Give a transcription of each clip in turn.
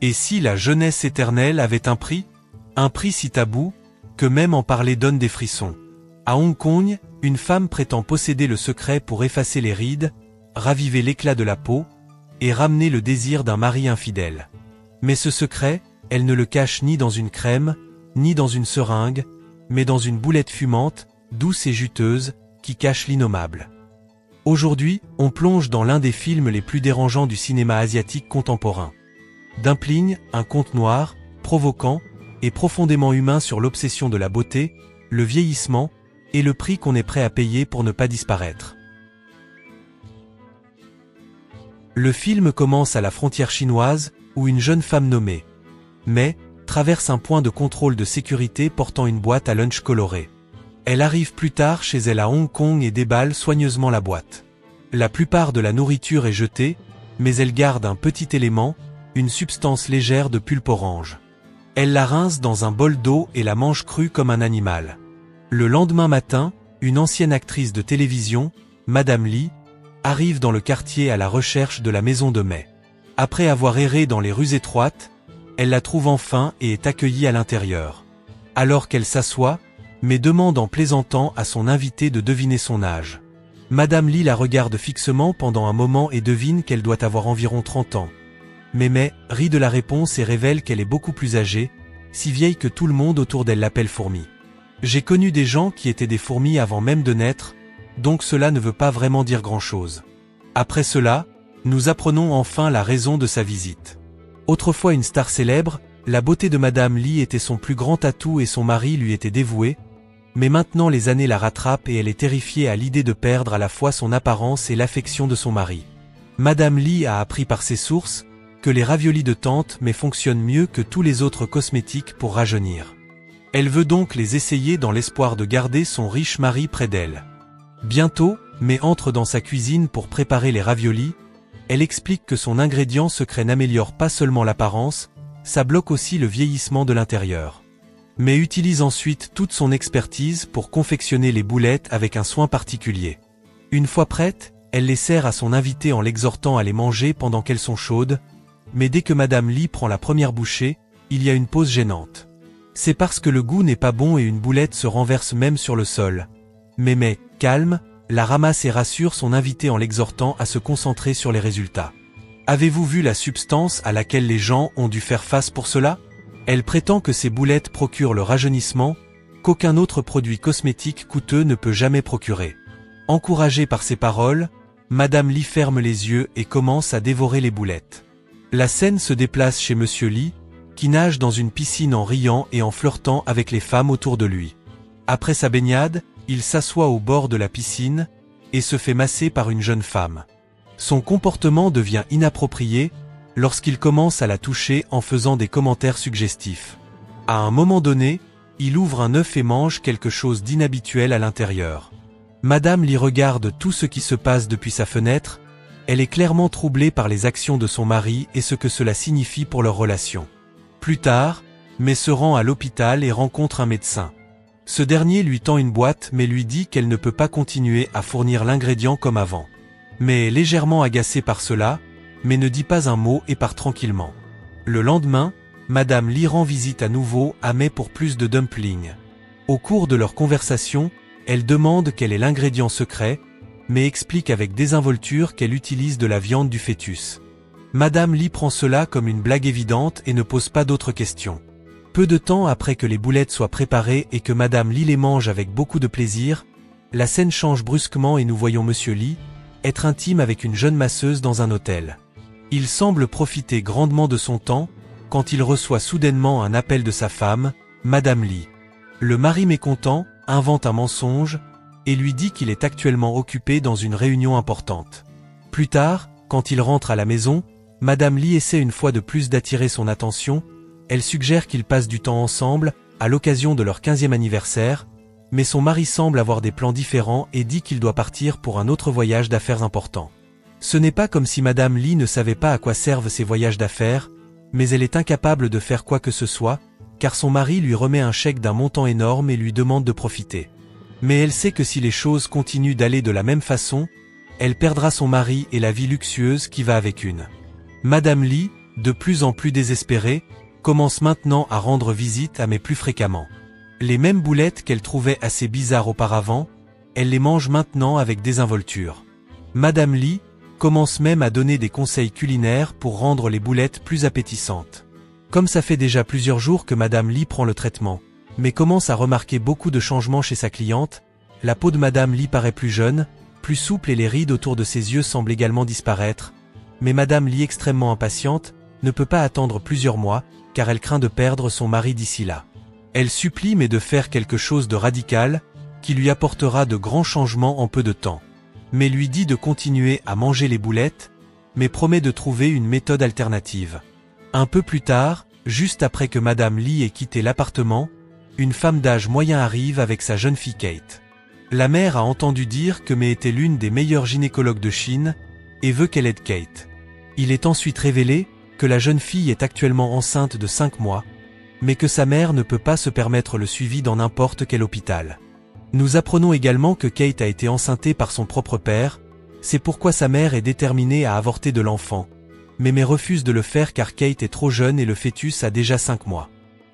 Et si la jeunesse éternelle avait un prix? Un prix si tabou, que même en parler donne des frissons. À Hong Kong, une femme prétend posséder le secret pour effacer les rides, raviver l'éclat de la peau, et ramener le désir d'un mari infidèle. Mais ce secret, elle ne le cache ni dans une crème, ni dans une seringue, mais dans une boulette fumante, douce et juteuse, qui cache l'innommable. Aujourd'hui, on plonge dans l'un des films les plus dérangeants du cinéma asiatique contemporain. Dumpling, un conte noir, provoquant, et profondément humain sur l'obsession de la beauté, le vieillissement, et le prix qu'on est prêt à payer pour ne pas disparaître. Le film commence à la frontière chinoise, où une jeune femme nommée Mai traverse un point de contrôle de sécurité portant une boîte à lunch colorée. Elle arrive plus tard chez elle à Hong Kong et déballe soigneusement la boîte. La plupart de la nourriture est jetée, mais elle garde un petit élément, une substance légère de pulpe orange. Elle la rince dans un bol d'eau et la mange crue comme un animal. Le lendemain matin, une ancienne actrice de télévision, Madame Lee, arrive dans le quartier à la recherche de la maison de Mai. Après avoir erré dans les rues étroites, elle la trouve enfin et est accueillie à l'intérieur. Alors qu'elle s'assoit, Mai demande en plaisantant à son invité de deviner son âge. Madame Lee la regarde fixement pendant un moment et devine qu'elle doit avoir environ 30 ans. Mais Mai rit de la réponse et révèle qu'elle est beaucoup plus âgée, si vieille que tout le monde autour d'elle l'appelle fourmi. J'ai connu des gens qui étaient des fourmis avant même de naître, donc cela ne veut pas vraiment dire grand-chose. Après cela, nous apprenons enfin la raison de sa visite. Autrefois une star célèbre, la beauté de Madame Lee était son plus grand atout et son mari lui était dévoué, mais maintenant les années la rattrapent et elle est terrifiée à l'idée de perdre à la fois son apparence et l'affection de son mari. Madame Lee a appris par ses sources que les raviolis de tante Mai fonctionnent mieux que tous les autres cosmétiques pour rajeunir. Elle veut donc les essayer dans l'espoir de garder son riche mari près d'elle. Bientôt, Mai entre dans sa cuisine pour préparer les raviolis. Elle explique que son ingrédient secret n'améliore pas seulement l'apparence, ça bloque aussi le vieillissement de l'intérieur. Mai utilise ensuite toute son expertise pour confectionner les boulettes avec un soin particulier. Une fois prêtes, elle les sert à son invité en l'exhortant à les manger pendant qu'elles sont chaudes, mais dès que Madame Lee prend la première bouchée, il y a une pause gênante. C'est parce que le goût n'est pas bon et une boulette se renverse même sur le sol. Mais Mai, calme, la ramasse et rassure son invité en l'exhortant à se concentrer sur les résultats. Avez-vous vu la substance à laquelle les gens ont dû faire face pour cela? Elle prétend que ces boulettes procurent le rajeunissement, qu'aucun autre produit cosmétique coûteux ne peut jamais procurer. Encouragée par ces paroles, Madame Lee ferme les yeux et commence à dévorer les boulettes. La scène se déplace chez Monsieur Lee, qui nage dans une piscine en riant et en flirtant avec les femmes autour de lui. Après sa baignade, il s'assoit au bord de la piscine et se fait masser par une jeune femme. Son comportement devient inapproprié lorsqu'il commence à la toucher en faisant des commentaires suggestifs. À un moment donné, il ouvre un œuf et mange quelque chose d'inhabituel à l'intérieur. Madame Lee regarde tout ce qui se passe depuis sa fenêtre. Elle est clairement troublée par les actions de son mari et ce que cela signifie pour leur relation. Plus tard, Mai se rend à l'hôpital et rencontre un médecin. Ce dernier lui tend une boîte mais lui dit qu'elle ne peut pas continuer à fournir l'ingrédient comme avant. Mai est légèrement agacée par cela, mais ne dit pas un mot et part tranquillement. Le lendemain, Madame Lee rend visite à nouveau à Mai pour plus de dumplings. Au cours de leur conversation, elle demande quel est l'ingrédient secret, mais explique avec désinvolture qu'elle utilise de la viande du fœtus. Madame Lee prend cela comme une blague évidente et ne pose pas d'autres questions. Peu de temps après que les boulettes soient préparées et que Madame Lee les mange avec beaucoup de plaisir, la scène change brusquement et nous voyons Monsieur Lee être intime avec une jeune masseuse dans un hôtel. Il semble profiter grandement de son temps, quand il reçoit soudainement un appel de sa femme, Madame Lee. Le mari mécontent invente un mensonge et lui dit qu'il est actuellement occupé dans une réunion importante. Plus tard, quand il rentre à la maison, Madame Lee essaie une fois de plus d'attirer son attention. Elle suggère qu'ils passent du temps ensemble, à l'occasion de leur 15e anniversaire, mais son mari semble avoir des plans différents et dit qu'il doit partir pour un autre voyage d'affaires important. Ce n'est pas comme si Madame Lee ne savait pas à quoi servent ces voyages d'affaires, mais elle est incapable de faire quoi que ce soit, car son mari lui remet un chèque d'un montant énorme et lui demande de profiter. Mais elle sait que si les choses continuent d'aller de la même façon, elle perdra son mari et la vie luxueuse qui va avec une. Madame Lee de plus en plus désespérée, commence maintenant à rendre visite à mais plus fréquemment. Les mêmes boulettes qu'elle trouvait assez bizarres auparavant, elle les mange maintenant avec désinvolture. Madame Lee commence même à donner des conseils culinaires pour rendre les boulettes plus appétissantes. Comme ça fait déjà plusieurs jours que Madame Lee prend le traitement, mais commence à remarquer beaucoup de changements chez sa cliente, la peau de Madame Lee paraît plus jeune, plus souple et les rides autour de ses yeux semblent également disparaître, mais Madame Lee, extrêmement impatiente, ne peut pas attendre plusieurs mois, car elle craint de perdre son mari d'ici là. Elle supplie mais de faire quelque chose de radical, qui lui apportera de grands changements en peu de temps. Mais lui dit de continuer à manger les boulettes, mais promet de trouver une méthode alternative. Un peu plus tard, juste après que Madame Lee ait quitté l'appartement, une femme d'âge moyen arrive avec sa jeune fille Kate. La mère a entendu dire que May était l'une des meilleures gynécologues de Chine, et veut qu'elle aide Kate. Il est ensuite révélé que la jeune fille est actuellement enceinte de 5 mois, mais que sa mère ne peut pas se permettre le suivi dans n'importe quel hôpital. Nous apprenons également que Kate a été enceintée par son propre père, c'est pourquoi sa mère est déterminée à avorter de l'enfant. Mais May refuse de le faire car Kate est trop jeune et le fœtus a déjà 5 mois.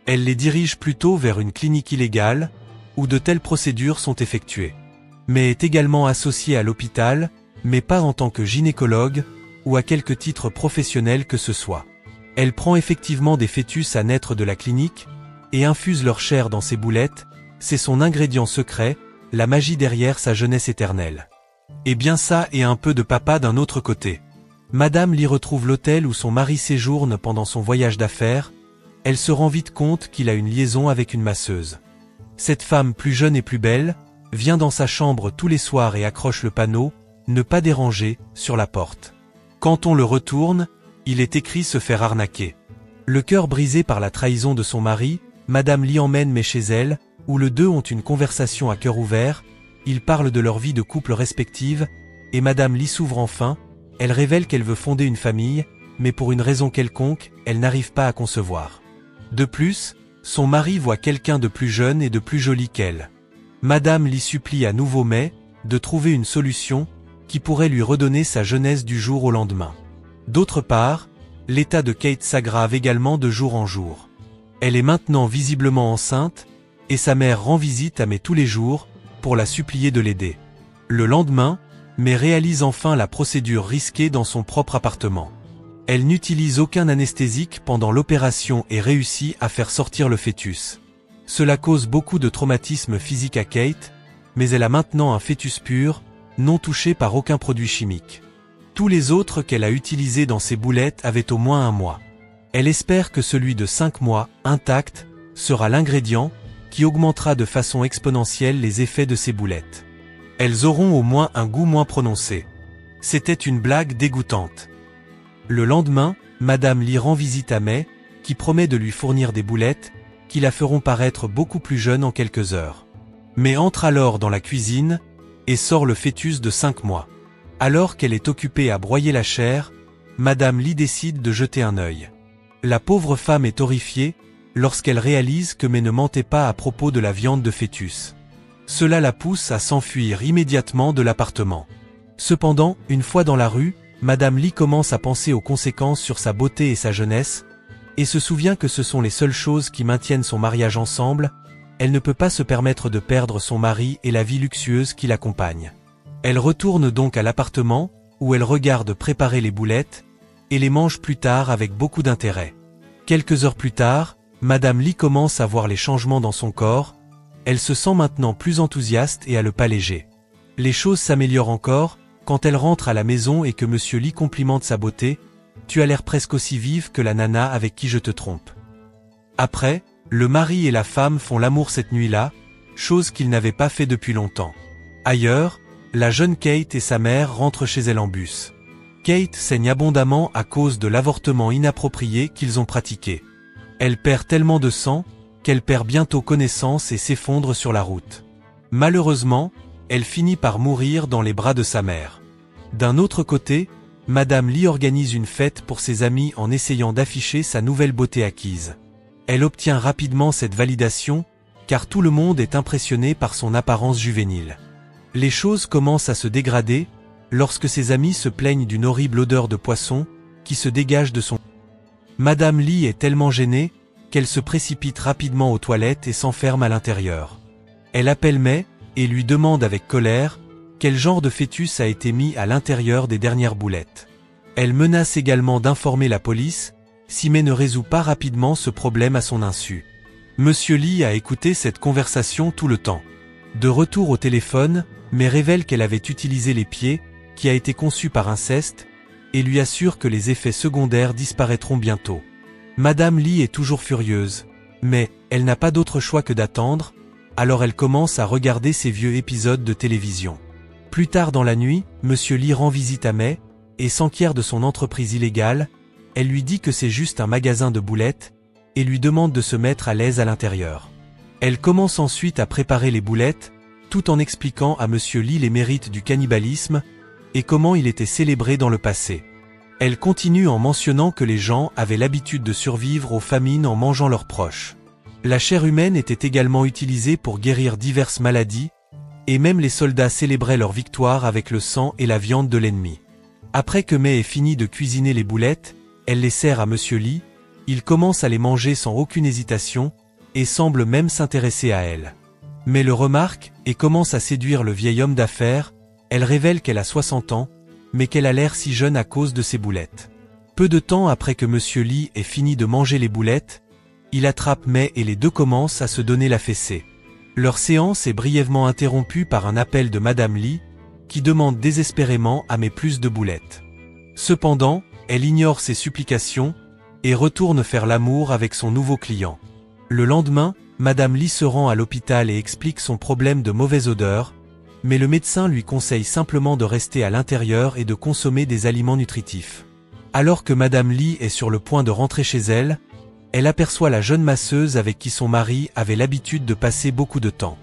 Elle les dirige plutôt vers une clinique illégale, où de telles procédures sont effectuées. May est également associée à l'hôpital, mais pas en tant que gynécologue, ou à quelque titre professionnel que ce soit. Elle prend effectivement des fœtus à naître de la clinique, et infuse leur chair dans ses boulettes, c'est son ingrédient secret, la magie derrière sa jeunesse éternelle. Et bien ça et un peu de papa d'un autre côté. Madame Lee retrouve l'hôtel où son mari séjourne pendant son voyage d'affaires, elle se rend vite compte qu'il a une liaison avec une masseuse. Cette femme plus jeune et plus belle, vient dans sa chambre tous les soirs et accroche le panneau « Ne pas déranger » sur la porte. Quand on le retourne, il est écrit se faire arnaquer. Le cœur brisé par la trahison de son mari, Madame Lee emmène May chez elle, où les deux ont une conversation à cœur ouvert, ils parlent de leur vie de couple respective, et Madame Lee s'ouvre enfin, elle révèle qu'elle veut fonder une famille, mais pour une raison quelconque, elle n'arrive pas à concevoir. De plus, son mari voit quelqu'un de plus jeune et de plus joli qu'elle. Madame Lee supplie à nouveau May de trouver une solution qui pourrait lui redonner sa jeunesse du jour au lendemain. D'autre part, l'état de Kate s'aggrave également de jour en jour. Elle est maintenant visiblement enceinte, et sa mère rend visite à May tous les jours, pour la supplier de l'aider. Le lendemain, May réalise enfin la procédure risquée dans son propre appartement. Elle n'utilise aucun anesthésique pendant l'opération et réussit à faire sortir le fœtus. Cela cause beaucoup de traumatisme physique à Kate, mais elle a maintenant un fœtus pur, non touché par aucun produit chimique. Tous les autres qu'elle a utilisés dans ses boulettes avaient au moins 1 mois. Elle espère que celui de 5 mois, intact, sera l'ingrédient qui augmentera de façon exponentielle les effets de ces boulettes. Elles auront au moins un goût moins prononcé. C'était une blague dégoûtante. Le lendemain, Madame Lee rend visite à May, qui promet de lui fournir des boulettes, qui la feront paraître beaucoup plus jeune en quelques heures. May entre alors dans la cuisine, et sort le fœtus de 5 mois. Alors qu'elle est occupée à broyer la chair, Madame Lee décide de jeter un œil. La pauvre femme est horrifiée, lorsqu'elle réalise que May ne mentait pas à propos de la viande de fœtus. Cela la pousse à s'enfuir immédiatement de l'appartement. Cependant, une fois dans la rue, Madame Lee commence à penser aux conséquences sur sa beauté et sa jeunesse, et se souvient que ce sont les seules choses qui maintiennent son mariage ensemble, elle ne peut pas se permettre de perdre son mari et la vie luxueuse qui l'accompagne. Elle retourne donc à l'appartement, où elle regarde préparer les boulettes, et les mange plus tard avec beaucoup d'intérêt. Quelques heures plus tard, Madame Lee commence à voir les changements dans son corps, elle se sent maintenant plus enthousiaste et a le pas léger. Les choses s'améliorent encore, quand elle rentre à la maison et que Monsieur Lee complimente sa beauté, « Tu as l'air presque aussi vive que la nana avec qui je te trompe. » Après, le mari et la femme font l'amour cette nuit-là, chose qu'ils n'avaient pas fait depuis longtemps. Ailleurs, la jeune Kate et sa mère rentrent chez elle en bus. Kate saigne abondamment à cause de l'avortement inapproprié qu'ils ont pratiqué. Elle perd tellement de sang, qu'elle perd bientôt connaissance et s'effondre sur la route. Malheureusement, elle finit par mourir dans les bras de sa mère. D'un autre côté, Madame Lee organise une fête pour ses amis en essayant d'afficher sa nouvelle beauté acquise. Elle obtient rapidement cette validation, car tout le monde est impressionné par son apparence juvénile. Les choses commencent à se dégrader, lorsque ses amis se plaignent d'une horrible odeur de poisson, qui se dégage de son... Madame Lee est tellement gênée qu'elle se précipite rapidement aux toilettes et s'enferme à l'intérieur. Elle appelle May et lui demande avec colère quel genre de fœtus a été mis à l'intérieur des dernières boulettes. Elle menace également d'informer la police si May ne résout pas rapidement ce problème à son insu. Monsieur Lee a écouté cette conversation tout le temps. De retour au téléphone, May révèle qu'elle avait utilisé les pieds, qui a été conçu par inceste, et lui assure que les effets secondaires disparaîtront bientôt. Madame Lee est toujours furieuse, mais elle n'a pas d'autre choix que d'attendre, alors elle commence à regarder ses vieux épisodes de télévision. Plus tard dans la nuit, Monsieur Lee rend visite à May, et s'enquiert de son entreprise illégale. Elle lui dit que c'est juste un magasin de boulettes, et lui demande de se mettre à l'aise à l'intérieur. Elle commence ensuite à préparer les boulettes, tout en expliquant à Monsieur Lee les mérites du cannibalisme, et comment il était célébré dans le passé. Elle continue en mentionnant que les gens avaient l'habitude de survivre aux famines en mangeant leurs proches. La chair humaine était également utilisée pour guérir diverses maladies, et même les soldats célébraient leur victoire avec le sang et la viande de l'ennemi. Après que May ait fini de cuisiner les boulettes, elle les sert à Monsieur Lee, il commence à les manger sans aucune hésitation, et semble même s'intéresser à elle. May le remarque, et commence à séduire le vieil homme d'affaires. Elle révèle qu'elle a 60 ans, mais qu'elle a l'air si jeune à cause de ses boulettes. Peu de temps après que Monsieur Lee ait fini de manger les boulettes, il attrape May et les deux commencent à se donner la fessée. Leur séance est brièvement interrompue par un appel de Madame Lee, qui demande désespérément à May plus de boulettes. Cependant, elle ignore ses supplications, et retourne faire l'amour avec son nouveau client. Le lendemain, Madame Lee se rend à l'hôpital et explique son problème de mauvaise odeur, mais le médecin lui conseille simplement de rester à l'intérieur et de consommer des aliments nutritifs. Alors que Madame Lee est sur le point de rentrer chez elle, elle aperçoit la jeune masseuse avec qui son mari avait l'habitude de passer beaucoup de temps.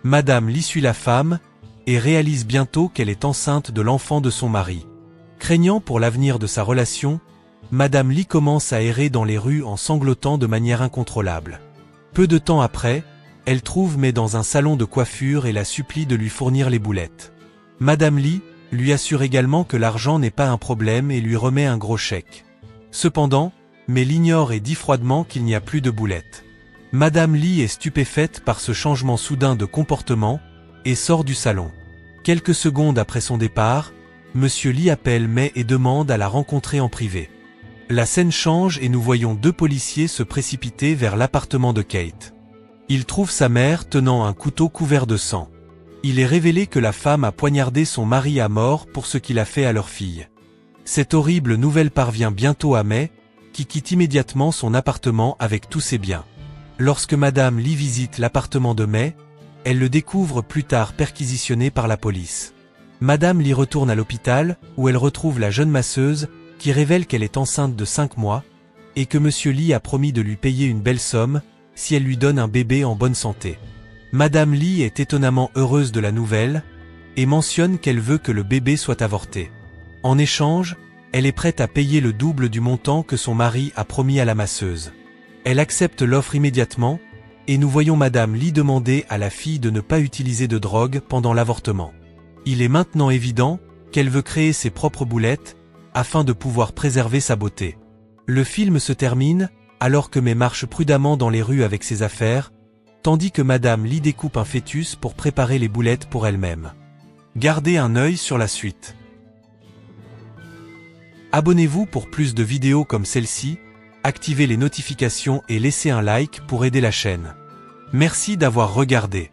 Madame Lee suit la femme, et réalise bientôt qu'elle est enceinte de l'enfant de son mari. Craignant pour l'avenir de sa relation, Madame Lee commence à errer dans les rues en sanglotant de manière incontrôlable. Peu de temps après, elle trouve May dans un salon de coiffure et la supplie de lui fournir les boulettes. Madame Lee lui assure également que l'argent n'est pas un problème et lui remet un gros chèque. Cependant, May l'ignore et dit froidement qu'il n'y a plus de boulettes. Madame Lee est stupéfaite par ce changement soudain de comportement, et sort du salon. Quelques secondes après son départ, Monsieur Lee appelle May et demande à la rencontrer en privé. La scène change et nous voyons deux policiers se précipiter vers l'appartement de Kate. Ils trouvent sa mère tenant un couteau couvert de sang. Il est révélé que la femme a poignardé son mari à mort pour ce qu'il a fait à leur fille. Cette horrible nouvelle parvient bientôt à May, qui quitte immédiatement son appartement avec tous ses biens. Lorsque Madame Lee visite l'appartement de May, elle le découvre plus tard perquisitionné par la police. Madame Lee retourne à l'hôpital, où elle retrouve la jeune masseuse, qui révèle qu'elle est enceinte de 5 mois, et que Monsieur Lee a promis de lui payer une belle somme, si elle lui donne un bébé en bonne santé. Madame Lee est étonnamment heureuse de la nouvelle, et mentionne qu'elle veut que le bébé soit avorté. En échange, elle est prête à payer le double du montant que son mari a promis à la masseuse. Elle accepte l'offre immédiatement, et nous voyons Madame Lee demander à la fille de ne pas utiliser de drogue pendant l'avortement. Il est maintenant évident qu'elle veut créer ses propres boulettes, afin de pouvoir préserver sa beauté. Le film se termine, alors que May marche prudemment dans les rues avec ses affaires, tandis que Madame Lee découpe un fœtus pour préparer les boulettes pour elle-même. Gardez un œil sur la suite. Abonnez-vous pour plus de vidéos comme celle-ci, activez les notifications et laissez un like pour aider la chaîne. Merci d'avoir regardé.